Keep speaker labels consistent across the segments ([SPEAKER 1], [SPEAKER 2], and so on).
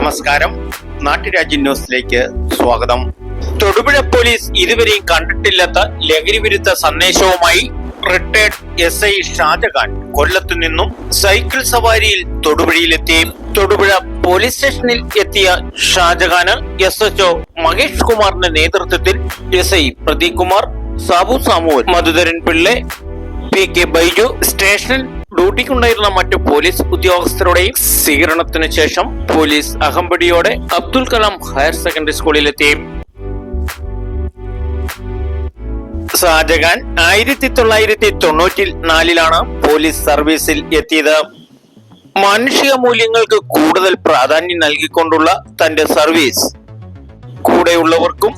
[SPEAKER 1] നമസ്കാരം, നാട്ടുരാജ്യ ന്യൂസിലേക്ക് സ്വാഗതം. തൊടുപുഴ പോലീസ് ഇതുവരെയും കണ്ടിട്ടില്ലാത്ത ലഹരി വിരുദ്ധ സന്ദേശവുമായി റിട്ടയർഡ് SI ഷാജഹാൻ കൊല്ലത്തു നിന്നും സൈക്കിൾ സവാരിയിൽ തൊടുപുഴയിലെത്തി. തൊടുപുഴ പോലീസ് സ്റ്റേഷനിൽ എത്തിയ ഷാജഹാന് SHO മഹേഷ് കുമാറിന്റെ നേതൃത്വത്തിൽ SI Pradeep Kumar, Sabu Samuel, Madhudharan Pillai, PK Baiju, സ്റ്റേഷനിൽ ഡ്യൂട്ടിക്കുണ്ടായിരുന്ന മറ്റു പോലീസ് ഉദ്യോഗസ്ഥരുടെയും സ്വീകരണത്തിനു ശേഷം പോലീസ് അകമ്പടിയോടെ അബ്ദുൽ കലാം ഹയർ സെക്കൻഡറി സ്കൂളിലെത്തി. ഷാജഹാൻ 1994 പോലീസ് സർവീസിൽ എത്തിയത്. മാനുഷിക മൂല്യങ്ങൾക്ക് കൂടുതൽ പ്രാധാന്യം നൽകിക്കൊണ്ടുള്ള തന്റെ സർവീസ് കൂടെയുള്ളവർക്കും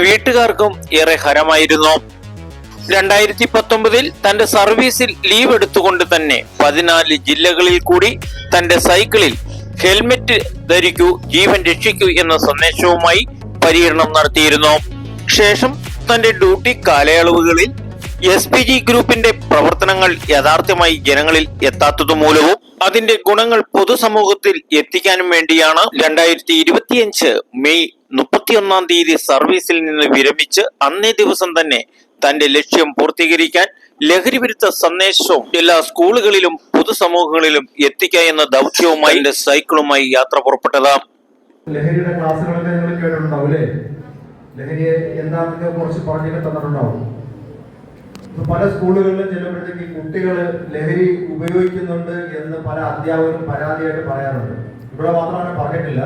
[SPEAKER 1] വീട്ടുകാർക്കും ഏറെ ഹരമായിരുന്നു. 2019 തന്റെ സർവീസിൽ ലീവ് എടുത്തുകൊണ്ട് തന്നെ 14 ജില്ലകളിൽ കൂടി തന്റെ സൈക്കിളിൽ ഹെൽമെറ്റ് ധരിക്കൂ, ജീവൻ രക്ഷിക്കൂ എന്ന സന്ദേശവുമായി പര്യടനം നടത്തിയിരുന്നു. ശേഷം തന്റെ ഡ്യൂട്ടി കാലയളവുകളിൽ SPG ഗ്രൂപ്പിന്റെ പ്രവർത്തനങ്ങൾ യഥാർത്ഥമായി ജനങ്ങളിൽ എത്താത്തതു മൂലവും അതിന്റെ ഗുണങ്ങൾ പൊതുസമൂഹത്തിൽ എത്തിക്കാനും വേണ്ടിയാണ് 2025 മെയ് 31 സർവീസിൽ നിന്ന് വിരമിച്ച് അന്നേ ദിവസം തന്നെ തന്റെ ലക്ഷ്യം പൂർത്തീകരിക്കാൻ ലഹരി വിരുദ്ധ സന്ദേശവും എല്ലാ സ്കൂളുകളിലും പൊതുസമൂഹങ്ങളിലും എത്തിക്കുക എന്ന ദൗത്യവുമായി സൈക്കിളുമായി യാത്ര പുറപ്പെട്ടത്.
[SPEAKER 2] ലഹരിയുടെ ക്ലാസ്സുകളൊക്കെ നിങ്ങൾ കേട്ടിട്ടുണ്ടാവും അല്ലേ? ലഹരിയെ എന്താണെന്ന് കുറച്ച് പറഞ്ഞൊക്കെ തന്നിട്ടുണ്ടാവും. പല സ്കൂളുകളിലും ചെല്ലുമ്പോഴത്തേക്ക് കുട്ടികൾ ലഹരി ഉപയോഗിക്കുന്നുണ്ട് എന്ന് പല അധ്യാപകരും പരാതിയായിട്ട് പറയാറുണ്ട്. ഇവിടെ മാത്രമാണ് പറഞ്ഞിട്ടില്ല.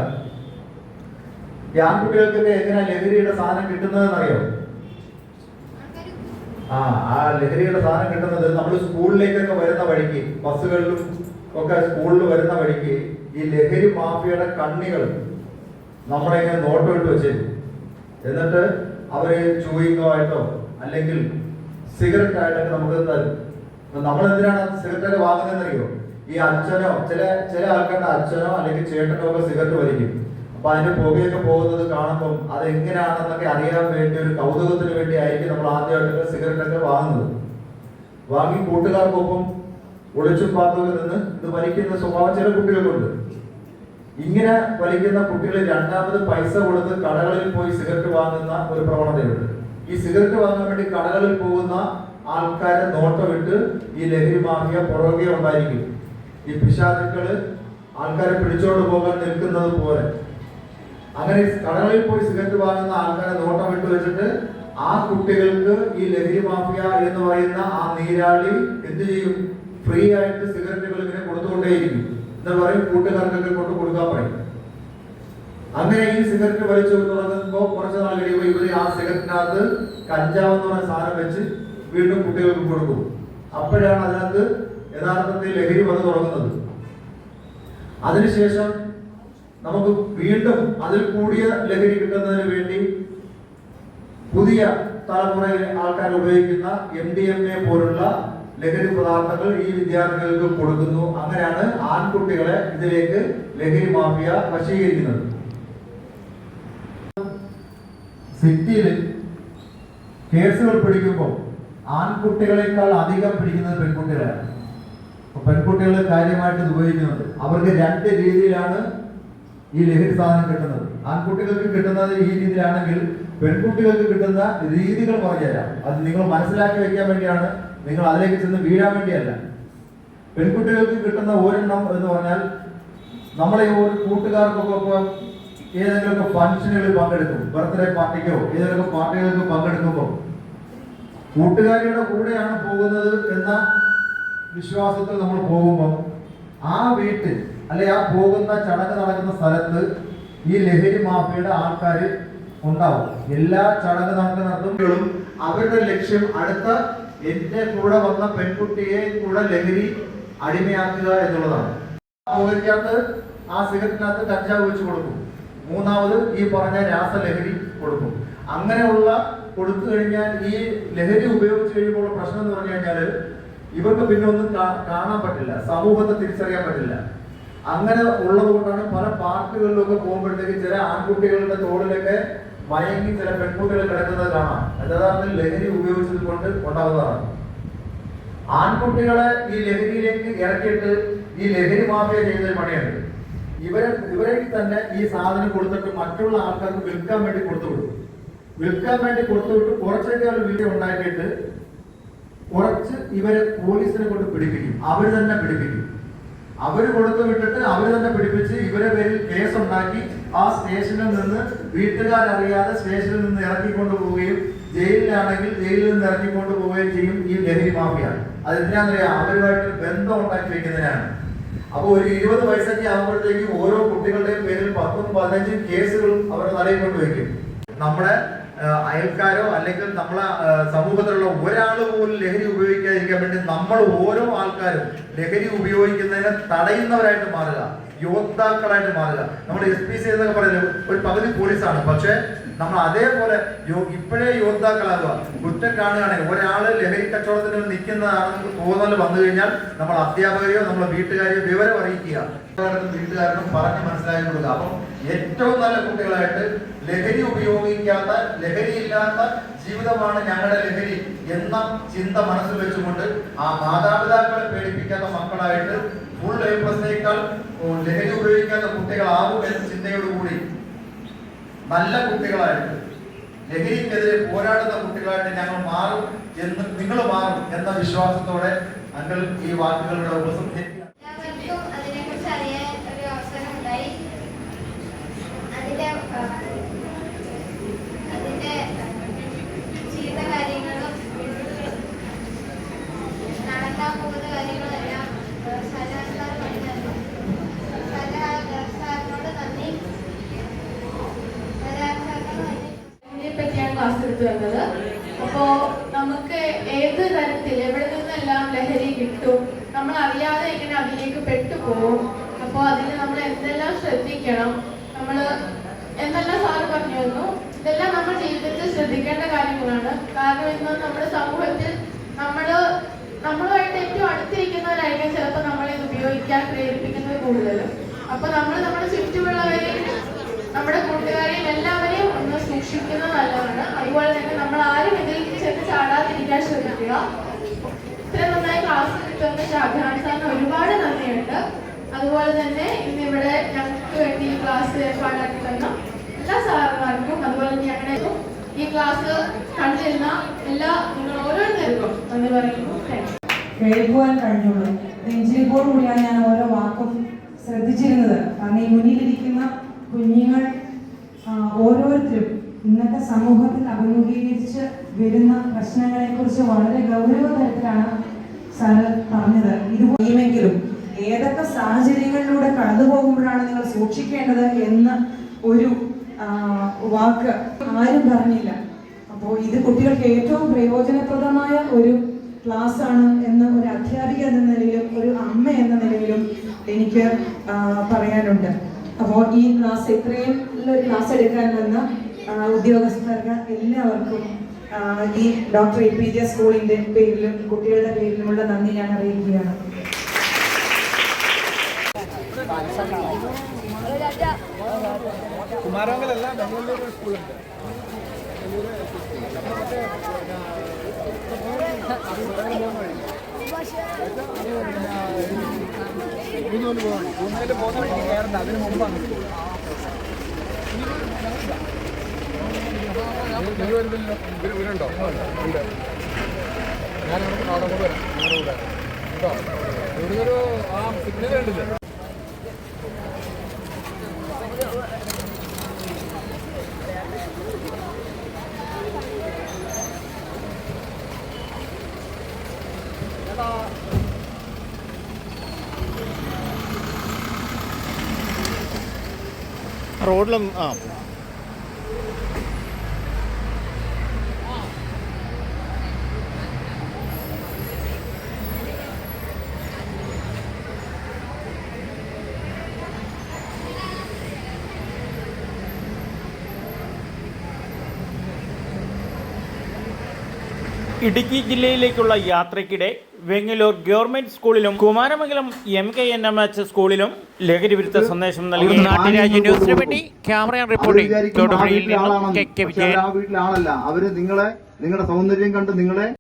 [SPEAKER 2] ഈ ആൺകുട്ടികൾക്കൊക്കെ എങ്ങനെയാ ലഹരിയുടെ സാധനം കിട്ടുന്നതെന്ന് അറിയോ? ആ ലഹരിയുടെ സാധനം കിട്ടുന്നത് നമ്മൾ സ്കൂളിലേക്കൊക്കെ വരുന്ന വഴിക്ക്, ബസ്സുകളിലും ഒക്കെ സ്കൂളിൽ വരുന്ന വഴിക്ക് ഈ ലഹരി മാഫിയയുടെ കണ്ണികൾ നമ്മളെ ഇങ്ങനെ നോട്ടം ഇട്ട് വെച്ചേക്കും. എന്നിട്ട് അവര് ചൂയിങ്ങോ ആയിട്ടോ അല്ലെങ്കിൽ സിഗരറ്റ് ആയിട്ടൊക്കെ നമുക്ക് തരും. നമ്മൾ എന്തിനാണ് സിഗരറ്റ് വാങ്ങുന്നതെന്ന് അറിയോ? ഈ അച്ഛനോ ചില ആൾക്കാരുടെ അച്ഛനോ അല്ലെങ്കിൽ ചേട്ടനോ ഒക്കെ സിഗരറ്റ് വലിക്കും. അപ്പൊ അതിന്റെ പുകയൊക്കെ പോകുന്നത് കാണുമ്പോൾ അത് എങ്ങനെയാണെന്നൊക്കെ അറിയാൻ വേണ്ടി ഒരു കൗതുകത്തിന് വേണ്ടി ആയിരിക്കും നമ്മൾ ആദ്യമായിട്ടൊക്കെ സിഗരറ്റ് ഒക്കെ വാങ്ങുന്നത്. വാങ്ങി കൂട്ടുകാർക്കൊപ്പം ഒളിച്ചും പാത്തൊക്കെ നിന്ന് ഇത് വലിക്കുന്ന സ്വഭാവം ചില കുട്ടികൾക്കുണ്ട്. ഇങ്ങനെ വലിക്കുന്ന കുട്ടികൾ രണ്ടാമത് പൈസ കൊടുത്ത് കടകളിൽ പോയി സിഗരറ്റ് വാങ്ങുന്ന ഒരു പ്രവണതയുണ്ട്. ഈ സിഗരറ്റ് വാങ്ങാൻ വേണ്ടി കടകളിൽ പോകുന്ന ആൾക്കാരെ നോട്ടമിട്ട് ഈ ലഹരി മാഫിയ പുറകെ ഉണ്ടായിരിക്കും. ഈ പിശാചുക്കള് ആൾക്കാരെ പിടിച്ചോണ്ട് പോകാൻ നിൽക്കുന്നത് പോലെ അങ്ങനെ കടകളിൽ പോയി സിഗരറ്റ് വാങ്ങുന്ന ആൾക്കാരെ നോട്ടമിട്ട് വെച്ചിട്ട് ആ കുട്ടികൾക്ക് ഈ ലഹരി മാഫിയ എന്ന് പറയുന്ന ആ നീരാളി എന്ത് ചെയ്യും? ഫ്രീ ആയിട്ട് സിഗരറ്റുകൾ ഇങ്ങനെ കൊടുത്തുകൊണ്ടേയിരിക്കും. എന്താ പറയും? കൂട്ടുകാർക്കൊക്കെ കൊണ്ട് കൊടുക്കാൻ പറയും. അങ്ങനെ ഈ സിഗരറ്റ് വലിച്ചു തുടങ്ങുമ്പോൾ കുറച്ച് നാൾ കഴിയുമ്പോൾ ഇവര് ആ സിഗരറ്റിനകത്ത് കഞ്ചാവ് എന്ന് പറയുന്ന സാധനം വെച്ച് വീണ്ടും കുട്ടികൾക്ക് കൊടുക്കും. അപ്പോഴാണ് അതിനകത്ത് യഥാർത്ഥത്തിൽ ലഹരി വന്ന് തുടങ്ങുന്നത്. അതിനുശേഷം നമുക്ക് വീണ്ടും അതിൽ കൂടിയ ലഹരി കിട്ടുന്നതിന് വേണ്ടി പുതിയ തലമുറയിലെ ആൾക്കാർ ഉപയോഗിക്കുന്ന MDMA പോലുള്ള ലഹരി പദാർത്ഥങ്ങൾ ഈ വിദ്യാർത്ഥികൾക്ക് കൊടുക്കുന്നു. അങ്ങനെയാണ് ആൺകുട്ടികളെ ഇതിലേക്ക് ലഹരി മാഫിയ വശീകരിക്കുന്നത്. സിറ്റിയിൽ കേസുകൾ പിടിക്കുമ്പോൾ ആൺകുട്ടികളെക്കാൾ അധികം പിടിക്കുന്നത് പെൺകുട്ടികളാണ്. പെൺകുട്ടികൾ കാര്യമായിട്ട് ഇത് ഉപയോഗിക്കുന്നുണ്ട്. അവർക്ക് 2 രീതിയിലാണ് ഈ ലഹരി സാധനം കിട്ടുന്നത്. ആൺകുട്ടികൾക്ക് കിട്ടുന്നത് ഈ രീതിയിലാണെങ്കിൽ പെൺകുട്ടികൾക്ക് കിട്ടുന്ന രീതികൾ പറഞ്ഞുതരാം. അത് നിങ്ങൾ മനസ്സിലാക്കി വെക്കാൻ വേണ്ടിയാണ്, നിങ്ങൾ അതിലേക്ക് ചെന്ന് വീഴാൻ വേണ്ടിയല്ല. പെൺകുട്ടികൾക്ക് കിട്ടുന്ന ഒരെണ്ണം എന്ന് പറഞ്ഞാൽ നമ്മളെ ഒരു കൂട്ടുകാർക്കൊക്കെ ഏതെങ്കിലുമൊക്കെ ഫംഗ്ഷനുകളിൽ പങ്കെടുക്കും, ബർത്ത്ഡേ പാർട്ടിക്കോ ഏതെങ്കിലും പാർട്ടികൾക്ക് പങ്കെടുക്കുമ്പോൾ കൂട്ടുകാരിയുടെ കൂടെയാണ് പോകുന്നത് എന്ന വിശ്വാസത്തിൽ നമ്മൾ പോകുമ്പോൾ ആ വീട്ടിൽ അല്ലെ ആ പോകുന്ന ചടങ്ങ് നടക്കുന്ന സ്ഥലത്ത് ഈ ലഹരി മാഫിയയുടെ ആൾക്കാർ ഉണ്ടാവും. എല്ലാ ചടങ്ങ് നടത്തുമ്പോഴും അവരുടെ ലക്ഷ്യം അടുത്ത എന്റെ കൂടെ വന്ന പെൺകുട്ടിയെ കൂടെ ലഹരി അടിമയാക്കുക എന്നുള്ളതാണ്. പുകയ്ക്കകത്ത് ആ സിഗരറ്റിനകത്ത് കഞ്ചാവ് വെച്ച് കൊടുക്കും. മൂന്നാമത് ഈ പറഞ്ഞ രാസലഹരി കൊടുക്കും. അങ്ങനെയുള്ള കൊടുത്തു കഴിഞ്ഞാൽ ഈ ലഹരി ഉപയോഗിച്ച് കഴിയുമ്പോൾ പ്രശ്നം എന്ന് പറഞ്ഞു കഴിഞ്ഞാൽ ഇവർക്ക് പിന്നെ ഒന്നും കാണാൻ പറ്റില്ല, സമൂഹത്തെ തിരിച്ചറിയാൻ പറ്റില്ല. അങ്ങനെ ഉള്ളത് കൊണ്ടാണ് പല പാർട്ടികളിലൊക്കെ പോകുമ്പോഴത്തേക്ക് ചില ആൺകുട്ടികളുടെ തോളിലൊക്കെ മയങ്ങി ചില പെൺകുട്ടികൾ കിടക്കുന്നത് കാണാം. യഥാർത്ഥത്തിൽ ലഹരി ഉപയോഗിച്ചത് കൊണ്ട് ഉണ്ടാകുന്നതാണ്. ആൺകുട്ടികളെ ഈ ലഹരിയിലേക്ക് ഇറക്കിയിട്ട് ഈ ലഹരി മാഫിയ ചെയ്യുന്നൊരു പണിയുണ്ട്. ഇവരെ തന്നെ ഈ സാധനം കൊടുത്തിട്ട് മറ്റുള്ള ആൾക്കാർക്ക് വിൽക്കാൻ വേണ്ടി കൊടുത്തുവിടും. വിൽക്കാൻ വേണ്ടി കൊടുത്തുവിട്ട് കുറച്ചൊക്കെ ഒരു വീഡിയോ ഉണ്ടാക്കിയിട്ട് കുറച്ച് ഇവരെ പോലീസിനെ കൊണ്ട് പിടിപ്പിക്കും. അവർ തന്നെ പിടിപ്പിക്കും. അവർ കൊടുത്തു വിട്ടിട്ട് അവർ തന്നെ പിടിപ്പിച്ച് ഇവരെ പേരിൽ കേസുണ്ടാക്കി ആ സ്റ്റേഷനിൽ നിന്ന് വീട്ടുകാരറിയാതെ സ്റ്റേഷനിൽ നിന്ന് ഇറക്കിക്കൊണ്ടു പോവുകയും ജയിലിലാണെങ്കിൽ ജയിലിൽ നിന്ന് ഇറക്കിക്കൊണ്ടു പോവുകയും ചെയ്യും ഈ ലഹരി മാഫിയ. അതെന്തിനാണെന്നറിയാം, അവരുമായിട്ട് ബന്ധം ഉണ്ടാക്കി വെക്കുന്നതിനാണ്. അപ്പോൾ ഒരു 20 വയസ്സൊക്കെ ആകുമ്പോഴത്തേക്കും ഓരോ കുട്ടികളുടെയും പേരിൽ 10ഉം 15ഉം കേസുകളും അവരുടെ തലയിൽ കൊണ്ടുവയ്ക്കും. നമ്മുടെ അയൽക്കാരോ അല്ലെങ്കിൽ നമ്മളെ സമൂഹത്തിലുള്ള ഒരാൾ പോലും ലഹരി ഉപയോഗിക്കാതിരിക്കാൻ വേണ്ടി നമ്മൾ ഓരോ ആൾക്കാരും ലഹരി ഉപയോഗിക്കുന്നതിനെ തടയുന്നവരായിട്ട് മാറുക, യോദ്ധാക്കളായിട്ട് മാറുക. നമ്മൾ SPC എന്നൊക്കെ പറയുന്നത് ഒരു പകുതി പോലീസാണ്, പക്ഷെ നമ്മൾ അതേപോലെ ഇപ്പോഴേ യോദ്ധാക്കളാകുക. കുറ്റം കാണുകയാണെങ്കിൽ ഒരാള് ലഹരി കച്ചവടത്തിന് നിൽക്കുന്നതാണെന്ന് തോന്നൽ വന്നു കഴിഞ്ഞാൽ നമ്മൾ അധ്യാപകരെയോ നമ്മളെ വീട്ടുകാരെയോ വിവരം അറിയിക്കുക, വീട്ടുകാരനും പറഞ്ഞ് മനസ്സിലാക്കി കൊടുക്കുക. അപ്പം ഏറ്റവും നല്ല കുട്ടികളായിട്ട് ലഹരി ഉപയോഗിക്കാത്ത, ലഹരിയില്ലാത്ത ജീവിതമാണ് ഞങ്ങളുടെ ലഹരി എന്ന ചിന്ത മനസ്സിൽ വെച്ചുകൊണ്ട് ആ മാതാപിതാക്കളെ പേടിപ്പിക്കാത്ത മക്കളായിട്ട് ഫുൾ A+നേക്കാൾ ലഹരി ഉപയോഗിക്കാത്ത കുട്ടികളാകും എന്ന ചിന്തയോടുകൂടി നല്ല കുട്ടികളായിട്ട് ലഹരിക്കെതിരെ പോരാടുന്ന കുട്ടികളായിട്ട് ഞങ്ങൾ മാറും എന്ന്, നിങ്ങൾ മാറും എന്ന വിശ്വാസത്തോടെ അങ്കിൾ ഈ വാക്കുകളുടെ ഉപസംഹരിക്കുക.
[SPEAKER 3] അതിനെക്കുറിച്ച് അറിയാൻ ഒരു അവസരം ഉണ്ടായി. അതിന്റെ ചെയ്ത കാര്യങ്ങളും നടക്കാൻ പോകുന്ന കാര്യങ്ങളെല്ലാം സജാദ് സാർ പറഞ്ഞു തന്നു. സജാദ് സാറിനോട് നന്ദി.
[SPEAKER 4] പറ്റിയാണ് ക്ലാസ് എടുത്തു വരുന്നത്. അപ്പോ നമുക്ക് ഏത് തരത്തിൽ എവിടെ നിന്നെല്ലാം ലഹരി കിട്ടും, നമ്മൾ അറിയാതെ എങ്ങനെ അതിലേക്ക് പെട്ടുപോകും, അപ്പോൾ അതിന് നമ്മൾ എന്തെല്ലാം ശ്രദ്ധിക്കണം, നമ്മൾ എന്തെല്ലാം സാറ് പറഞ്ഞു തന്നു. ഇതെല്ലാം നമ്മൾ ജീവിതത്തിൽ ശ്രദ്ധിക്കേണ്ട കാര്യങ്ങളാണ്. കാരണം ഇന്ന് നമ്മുടെ സമൂഹത്തിൽ നമ്മളുമായിട്ട് ഏറ്റവും അടുത്തിരിക്കുന്നവരായിരിക്കും ചിലപ്പോൾ നമ്മളെ ഇത് ഉപയോഗിക്കാൻ പ്രേരിപ്പിക്കുന്നത് കൂടുതലും. അപ്പോൾ നമ്മൾ നമ്മുടെ ചുറ്റുമുള്ളവരെയും നമ്മുടെ കൂട്ടുകാരെയും എല്ലാവരെയും ഒന്ന് സൂക്ഷിക്കുന്നത് നല്ലതാണ്. അതുപോലെ തന്നെ നമ്മൾ ആരും ഇതിൽ ചെന്ന് ചാടാതിരിക്കാൻ ശ്രമിക്കുക. ഇത്ര നന്നായി ക്ലാസ് കിട്ടുന്ന ഷാജഹാൻ സാറിന് ഒരുപാട് നന്ദിയുണ്ട്. അതുപോലെ തന്നെ ഇന്നിവിടെ ഞങ്ങൾക്ക് വേണ്ടി ഈ ക്ലാസ് ഏർപ്പാടാക്കി തന്ന എല്ലാ സാറുമാർക്കും, അതുപോലെ ഞങ്ങളുടെ ഈ ക്ലാസ് കണ്ടിരുന്ന എല്ലാ നിങ്ങൾ ഓരോരുത്തർക്കും നന്ദി പറയുന്നു.
[SPEAKER 5] കേൾക്കുവാൻ കഴിഞ്ഞുള്ളൂ. നെഞ്ചിരിപ്പോടു കൂടിയാണ് ഞാൻ ഓരോ വാക്കും ശ്രദ്ധിച്ചിരുന്നത്. കാരണം ഈ മുന്നിലിരിക്കുന്ന കുഞ്ഞുങ്ങൾ ഓരോരുത്തരും ഇന്നത്തെ സമൂഹത്തിൽ അഭിമുഖീകരിച്ച് വരുന്ന പ്രശ്നങ്ങളെക്കുറിച്ച് വളരെ ഗൗരവതരത്തിലാണ് സാറ് പറഞ്ഞത്. ഇത് ചെയ്യുമെങ്കിലും ഏതൊക്കെ സാഹചര്യങ്ങളിലൂടെ കടന്നു പോകുമ്പോഴാണ് നിങ്ങൾ സൂക്ഷിക്കേണ്ടത് എന്ന ഒരു വാക്ക് ആരും പറഞ്ഞില്ല. അപ്പോൾ ഇത് കുട്ടികൾക്ക് ഏറ്റവും പ്രയോജനപ്രദമായ ഒരു ക്ലാസ് ആണ് എന്ന് ഒരു അധ്യാപിക എന്ന നിലയിലും ഒരു അമ്മ എന്ന നിലയിലും എനിക്ക് പറയാനുണ്ട്. അപ്പോൾ ഈ ക്ലാസ് ഇത്രയും നല്ലൊരു ക്ലാസ് എടുക്കാൻ വന്ന ഉദ്യോഗസ്ഥർക്ക് എല്ലാവർക്കും ഈ ഡോക്ടർ APJ സ്കൂളിൻ്റെ പേരിലും കുട്ടികളുടെ പേരിലുമുള്ള നന്ദി ഞാൻ അറിയിക്കുകയാണ്.
[SPEAKER 6] കുമാരമംഗലല്ല, ബംഗളൂരു സ്കൂളുണ്ട്. മൂന്നിൽ പോകുന്ന വഴി കയറുന്നത് അതിന് മുമ്പാണ്. ഇവരുണ്ടോ? ഉണ്ട്. ഞാനിവിടെ അവിടെ കൂടെ വരാം. നിങ്ങളുടെ കൂടെ ഉണ്ടോ? ഇവിടുന്നൊരു ആ സിഗ്നൽ കണ്ടില്ലേ?
[SPEAKER 1] റോഡിലൊന്നും ഇടുക്കി ജില്ലയിലേക്കുള്ള യാത്രയ്ക്കിടെ വെങ്ങലൂർ ഗവൺമെന്റ് സ്കൂളിലും കുമാരമംഗലം MKNMH സ്കൂളിലും ലഹരി വിരുദ്ധ സന്ദേശം നൽകി. നാട്ടുരാജ്യ ന്യൂസിന് വേണ്ടി ക്യാമറ റിപ്പോർട്ടിംഗ് തൊടുപുഴയിൽ നിന്നും KK വിജയൻ.
[SPEAKER 2] വീട്ടിലാണല്ല അവര് നിങ്ങളുടെ സൗന്ദര്യം കണ്ട് നിങ്ങളെ